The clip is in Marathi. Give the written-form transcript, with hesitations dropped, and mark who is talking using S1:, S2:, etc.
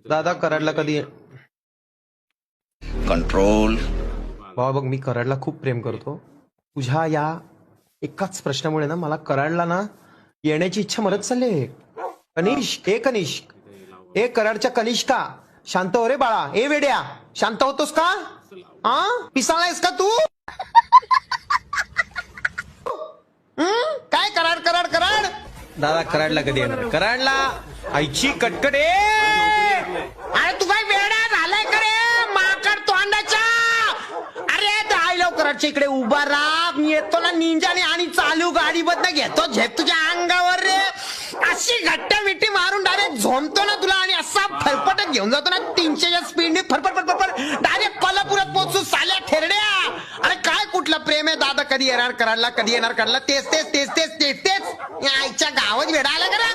S1: दादा कराडला कधी
S2: कंट्रोल.
S1: बाबा बघ, मी कराडला खूप प्रेम करतो. तुझ्या या एकाच प्रश्नामुळे ना मला कराडला ना येण्याची इच्छा मरत चालली. कनिष्क ए कराडच्या कनिष्का, शांत हो रे बाळा. ए वेड्या, शांत होतोस का? पिसाळायस का तू? काय कराड कराड कराड? दादा कराडला कधी येणार? कराडला आईची कटकडे. अरे तू काय वेडा झालाय का रे माकड तोंडाच्या? अरे आय लव कराडच्या इकडे उभा राहा. मी येतो ना निंजाने आणि चालू गाडी बदन घेतो झेप तुझ्या अंगावर रे. अशी घट्ट मिठी मारून डायरेक्ट झोमतो ना तुला आणि असा फरफटत घेऊन जातो ना 300च्या स्पीडने फरफट फरफट डायरेक्ट कोल्हापुरात पोहोचू साल्या ठेरड्या. अरे काय कुठलं प्रेम आहे दादा? कधी येणार कराडला? कधी येणार कराडला? तेच तेच तेच तेच तेच तेच आईच्या गावात वेडा आला करा.